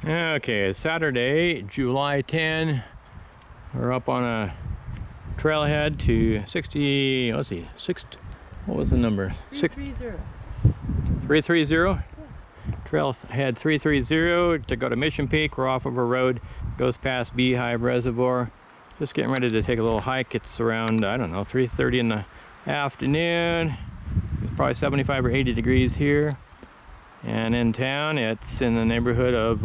Okay, it's Saturday, July 10. We're up on a trailhead to 60, let's see, what was the number? 330. 330? Yeah. Trailhead 330 to go to Mission Peak. We're off of a road, goes past Beehive Reservoir. Just getting ready to take a little hike. It's around, I don't know, 3:30 in the afternoon. It's probably 75 or 80 degrees here. And in town, it's in the neighborhood of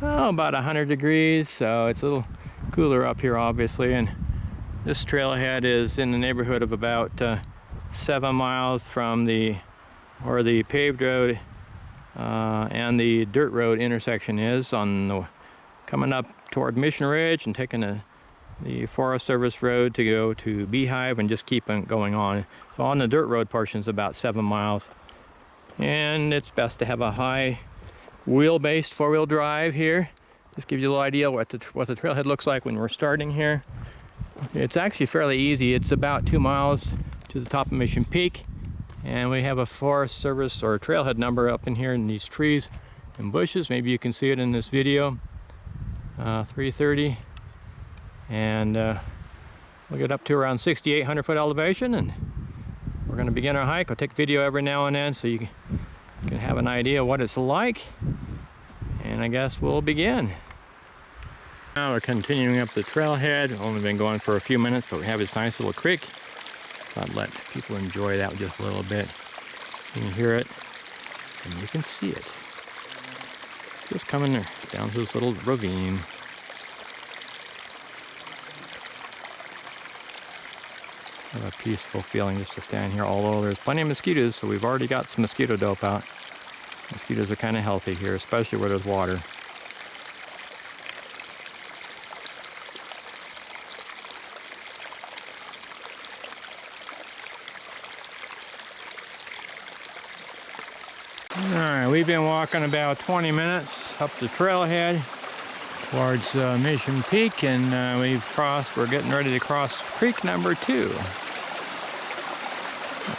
about 100 degrees, so it's a little cooler up here, obviously. And this trailhead is in the neighborhood of about 7 miles from where the paved road and the dirt road intersection is, coming up toward Mission Ridge and taking the Forest Service road to go to Beehive and just keep on going on. So on the dirt road portion is about 7 miles. And it's best to have a high wheel-based four-wheel drive here. Just give you a little idea what the trailhead looks like when we're starting here. It's actually fairly easy. It's about 2 miles to the top of Mission Peak, and we have a Forest Service or trailhead number up in here in these trees and bushes. Maybe you can see it in this video. 330, and we'll get up to around 6,800 foot elevation, and we're going to begin our hike. I'll take video every now and then so you can have an idea what it's like, and I guess we'll begin. Now we're continuing up the trailhead. Only been going for a few minutes, but we have this nice little creek. So I'd let people enjoy that just a little bit. You can hear it and you can see it. Just coming down to this little ravine. What a peaceful feeling just to stand here, although there's plenty of mosquitoes, so we've already got some mosquito dope out. Mosquitoes are kind of healthy here, especially where there's water. Alright, we've been walking about 20 minutes up the trailhead towards Mission Peak, and we're getting ready to cross creek number 2.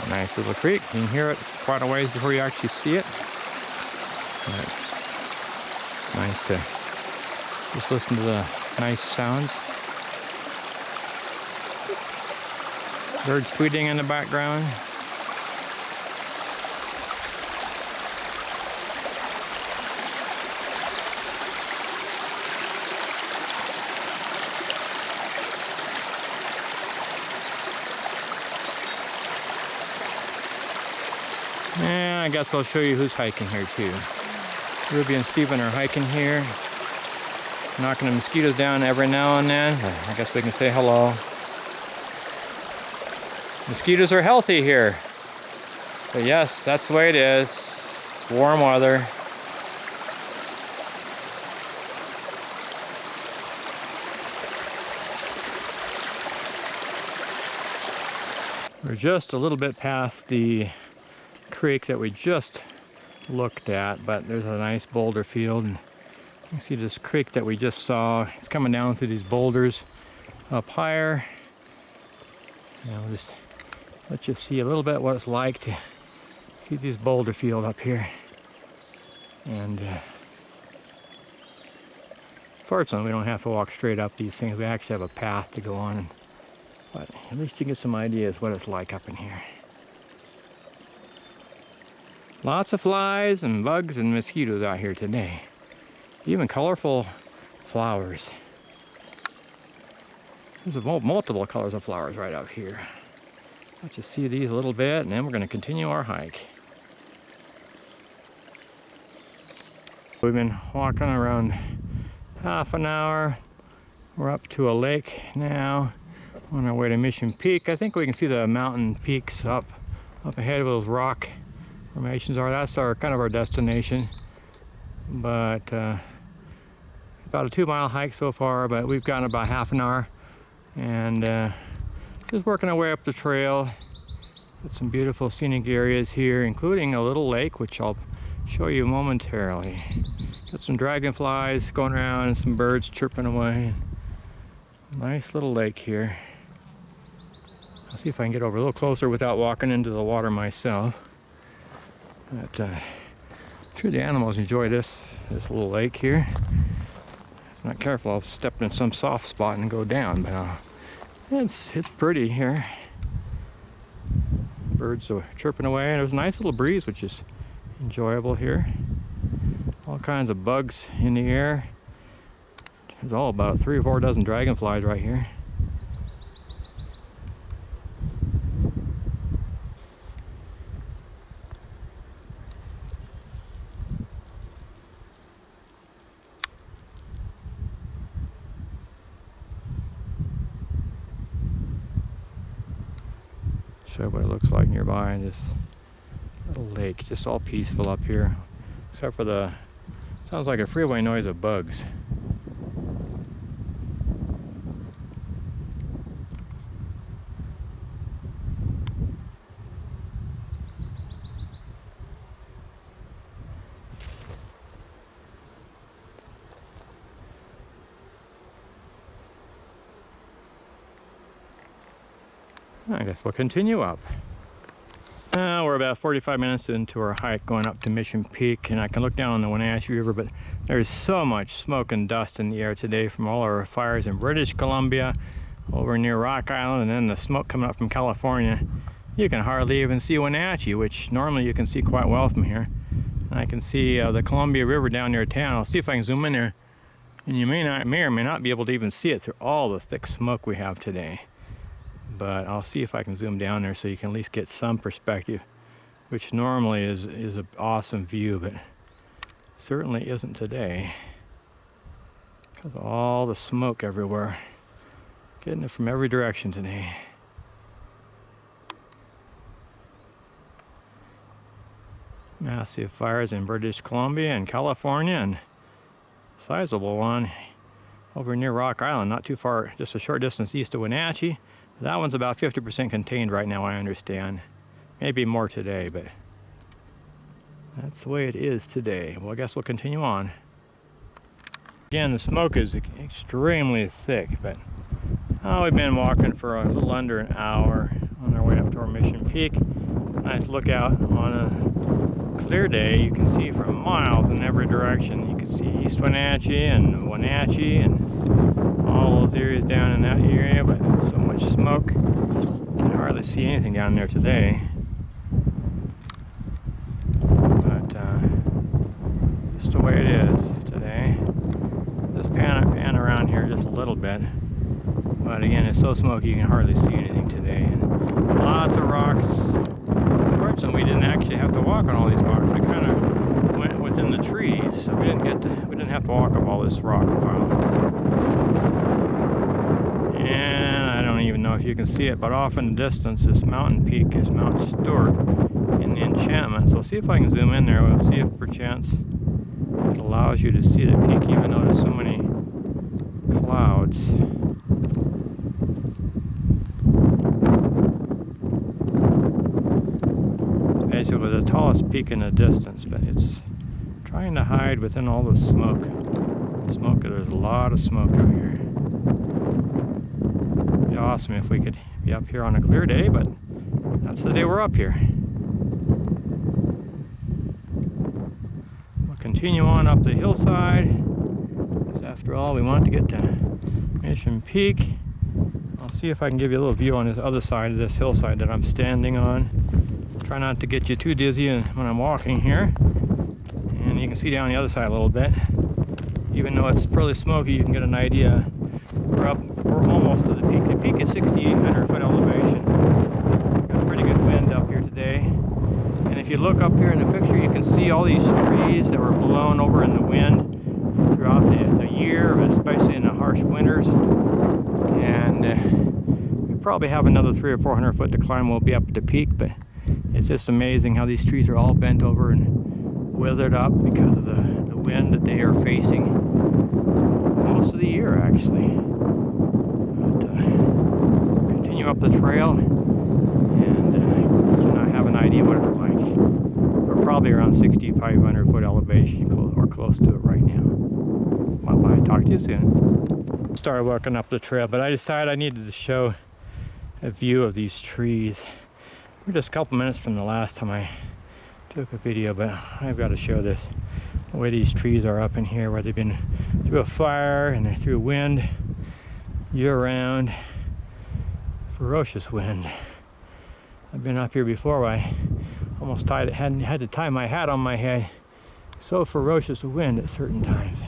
A nice little creek. You can hear it quite a ways before you actually see it. But nice to just listen to the nice sounds. Birds tweeting in the background. Yeah, I guess I'll show you who's hiking here too. Ruby and Steven are hiking here, knocking the mosquitoes down every now and then. I guess we can say hello. Mosquitoes are healthy here. But yes, that's the way it is. It's warm weather. We're just a little bit past the creek that we just looked at, but there's a nice boulder field, and you can see this creek that we just saw. It's coming down through these boulders up higher. And I'll just let you see a little bit what it's like to see this boulder field up here. And fortunately we don't have to walk straight up these things. We actually have a path to go on, but at least you get some ideas what it's like up in here. Lots of flies and bugs and mosquitoes out here today. Even colorful flowers. There's multiple colors of flowers right out here. Let you see these a little bit, and then we're going to continue our hike. We've been walking around half an hour. We're up to a lake now, on our way to Mission Peak. I think we can see the mountain peaks up ahead of those rock formations are. That's kind of our destination, but about a 2-mile hike so far, but we've gone about half an hour, and just working our way up the trail. Got some beautiful scenic areas here, including a little lake, which I'll show you momentarily. Got some dragonflies going around and some birds chirping away. Nice little lake here. I'll see if I can get over a little closer without walking into the water myself. But I'm sure the animals enjoy this this little lake here. If I'm not careful, I'll step in some soft spot and go down, but it's pretty here. Birds are chirping away, and there's a nice little breeze, which is enjoyable here. All kinds of bugs in the air. There's all about 3 or 4 dozen dragonflies right here. Show what it looks like nearby in this little lake, just all peaceful up here, except for the, sounds like a freeway noise of bugs. I guess we'll continue up. We're about 45 minutes into our hike going up to Mission Peak, and I can look down on the Wenatchee River, but there's so much smoke and dust in the air today from all our fires in British Columbia, over near Rock Island, and then the smoke coming up from California. You can hardly even see Wenatchee, which normally you can see quite well from here. And I can see the Columbia River down near town. I'll see if I can zoom in there, and you may or may not be able to even see it through all the thick smoke we have today. But I'll see if I can zoom down there so you can at least get some perspective, which normally is an awesome view, but certainly isn't today because of all the smoke everywhere. Getting it from every direction today. Massive fires in British Columbia and California, and sizable one over near Rock Island, not too far, just a short distance east of Wenatchee. That one's about 50% contained right now, I understand. Maybe more today, but that's the way it is today. Well, I guess we'll continue on. Again, the smoke is extremely thick, but we've been walking for a little under an hour on our way up to our Mission Peak. Nice lookout on a clear day. You can see for miles in every direction. You can see East Wenatchee and Wenatchee and all those areas down in that area, but so much smoke. You can hardly see anything down there today. But just the way it is today. Just pan around here just a little bit. But again, it's so smoky you can hardly see anything today. And lots of rocks. Fortunately, we didn't actually have to walk on all these rocks. We kind of went within the trees, so we didn't have to walk up all this rock pile. And I don't even know if you can see it, but off in the distance, this mountain peak is Mount Stewart in the enchantments. So see if I can zoom in there. We'll see if perchance it allows you to see the peak, even though there's so many clouds. Basically the tallest peak in the distance, but it's trying to hide within all the smoke. There's a lot of smoke out here. It'd be awesome if we could be up here on a clear day, but that's the day we're up here. We'll continue on up the hillside, because after all, we want to get to Mission Peak. I'll see if I can give you a little view on this other side of this hillside that I'm standing on. Try not to get you too dizzy when I'm walking here. And you can see down the other side a little bit. Even though it's pretty smoky, you can get an idea. We're almost to the peak. The peak is 6,800 foot elevation. Got a pretty good wind up here today. And if you look up here in the picture, you can see all these trees that were blown over in the wind throughout the year, especially in the harsh winters. And we probably have another 300 or 400 foot to climb. We'll be up at the peak, but it's just amazing how these trees are all bent over and withered up because of the wind that they are facing most of the year, actually. But, continue up the trail, and you know, I have an idea what it's like. We're probably around 6,500 foot elevation, or close to it right now. Well, I'll talk to you soon. Started walking up the trail, but I decided I needed to show a view of these trees. We're just a couple minutes from the last time I took a video, but I've got to show this. the way these trees are up in here, where they've been through a fire and they're through wind year-round, ferocious wind. I've been up here before where I almost had to tie my hat on my head. So ferocious a wind at certain times.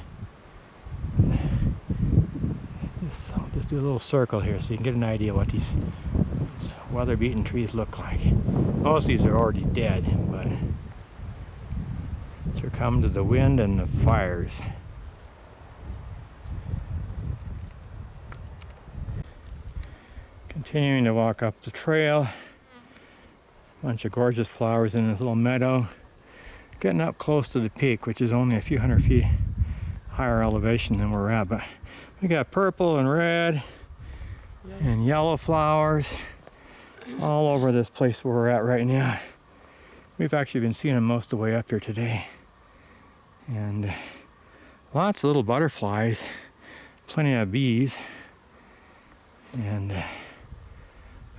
I'll just do a little circle here so you can get an idea what these weather-beaten trees look like. Most of these are already dead, but succumb to the wind and the fires. Continuing to walk up the trail. Bunch of gorgeous flowers in this little meadow. Getting up close to the peak, which is only a few hundred feet higher elevation than we're at, but we got purple and red and yellow flowers all over this place where we're at right now. We've actually been seeing them most of the way up here today. And lots of little butterflies, plenty of bees, and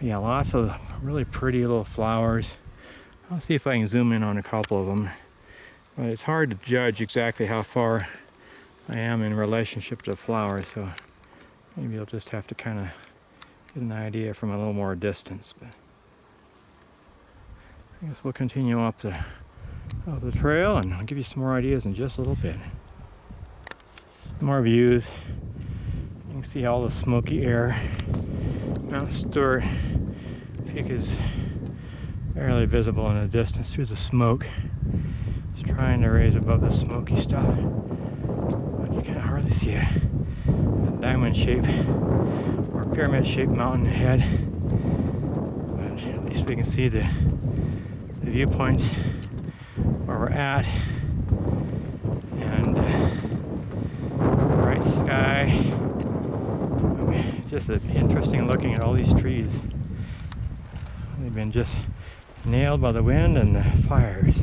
yeah, lots of really pretty little flowers. I'll see if I can zoom in on a couple of them. But it's hard to judge exactly how far I am in relationship to the flowers, so maybe I'll just have to kind of get an idea from a little more distance. But I guess we'll continue up the trail, and I'll give you some more ideas in just a little bit. More views. You can see all the smoky air. Mount Stewart Peak is barely visible in the distance through the smoke. It's trying to raise above the smoky stuff, but you can hardly see a diamond shape or pyramid shaped mountain ahead. But at least we can see the viewpoints where we're at, and bright sky. Just interesting looking at all these trees. They've been just nailed by the wind and the fires.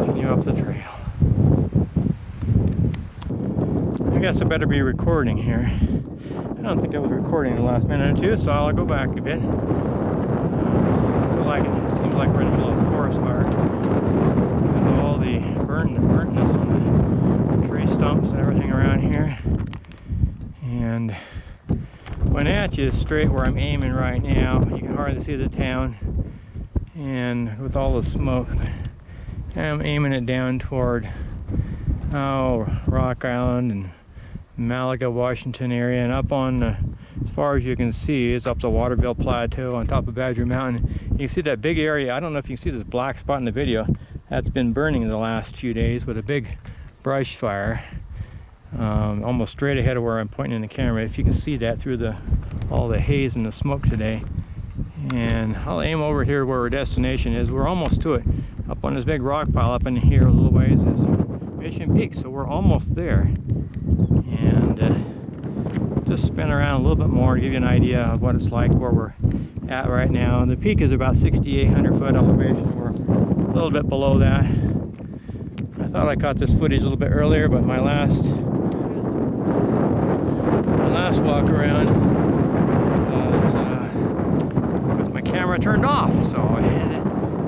Continue up the trail. I guess I better be recording here. I don't think I was recording the last minute or two, so I'll go back a bit. It seems like we're in the middle of a forest fire because of all the burntness on the tree stumps and everything around here. And Wenatchee is straight where I'm aiming right now. You can hardly see the town, and with all the smoke, I'm aiming it down toward Rock Island and Malaga, Washington area, and up on as far as you can see is up the Waterville Plateau on top of Badger Mountain. You can see that big area. I don't know if you can see this black spot in the video. That's been burning in the last few days with a big brush fire, almost straight ahead of where I'm pointing the camera. If you can see that through all the haze and the smoke today. And I'll aim over here where our destination is. We're almost to it. Up on this big rock pile up in here a little ways is Mission Peak, so we're almost there. And just spin around a little bit more to give you an idea of what it's like where we're at right now. And the peak is about 6,800 foot elevation. We're a little bit below that. I thought I caught this footage a little bit earlier, but my last walk around was with my camera turned off. So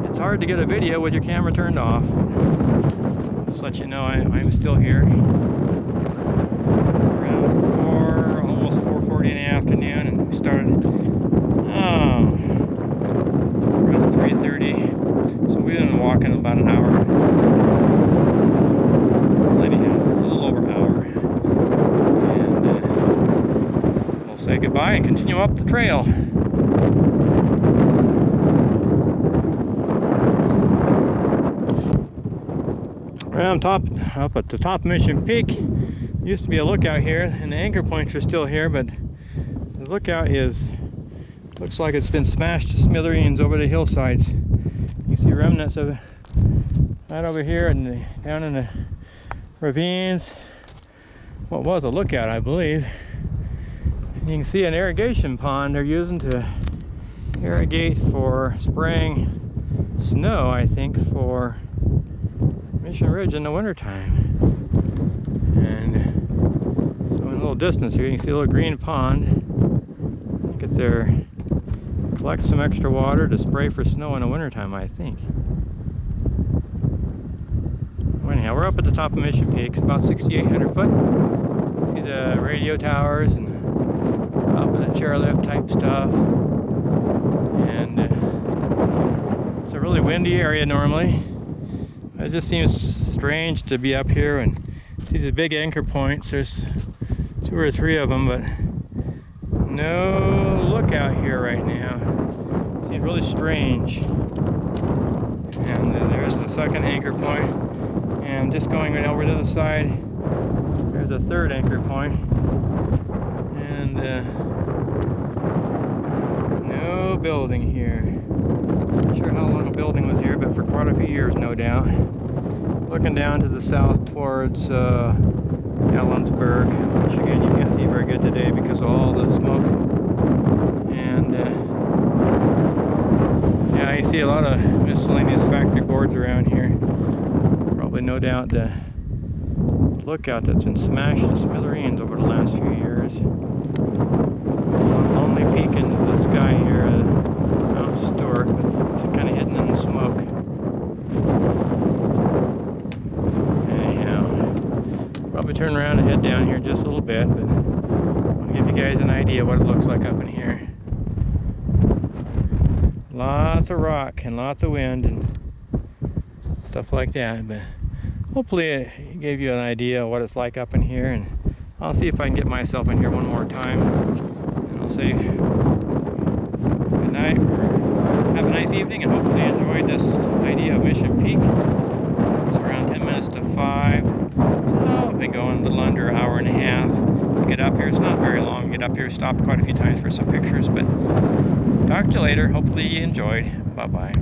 it's hard to get a video with your camera turned off. Just let you know I'm still here. It's around 4:40 in the afternoon, and we started around 3:30. So we've been walking about an hour. A little over an hour. And we'll say goodbye and continue up the trail. I'm up at the top of Mission Peak. Used to be a lookout here, and the anchor points are still here, but the lookout looks like it's been smashed to smithereens over the hillsides. You can see remnants of it right over here and down in the ravines. What was a lookout, I believe. And you can see an irrigation pond they're using to irrigate for spraying snow, I think, for Mission Ridge in the wintertime. And little distance here, you can see a little green pond. I think it's there. Collect some extra water to spray for snow in the wintertime, I think. Well, anyhow, we're up at the top of Mission Peak. It's about 6,800 foot. See the radio towers and top of the chairlift type stuff. And it's a really windy area normally. It just seems strange to be up here and see these big anchor points. There's 2 or 3 of them, but no lookout here right now. Seems really strange. And there's the second anchor point. And just going right over to the side, there's a third anchor point. And no building here. Not sure how long a building was here, but for quite a few years, no doubt. Looking down to the south towards Ellensburg, which again you can't see very good today because of all the smoke. And yeah, you see a lot of miscellaneous factory boards around here. Probably no doubt the lookout that's been smashed to smithereens over the last few years. Lonely peak into the sky here, Mount Stewart, but it's kind of hidden in the smoke. Probably turn around and head down here just a little bit, but I'll give you guys an idea what it looks like up in here. Lots of rock and lots of wind and stuff like that, but hopefully it gave you an idea of what it's like up in here, and I'll see if I can get myself in here one more time, and I'll say good night, have a nice evening, and hopefully you enjoyed this idea of Mission Peak. It's around 10 minutes to 5. So I've been going a little under an hour and a half to get up here. It's not very long. Get up here, stopped quite a few times for some pictures, but talk to you later. Hopefully you enjoyed. Bye-bye.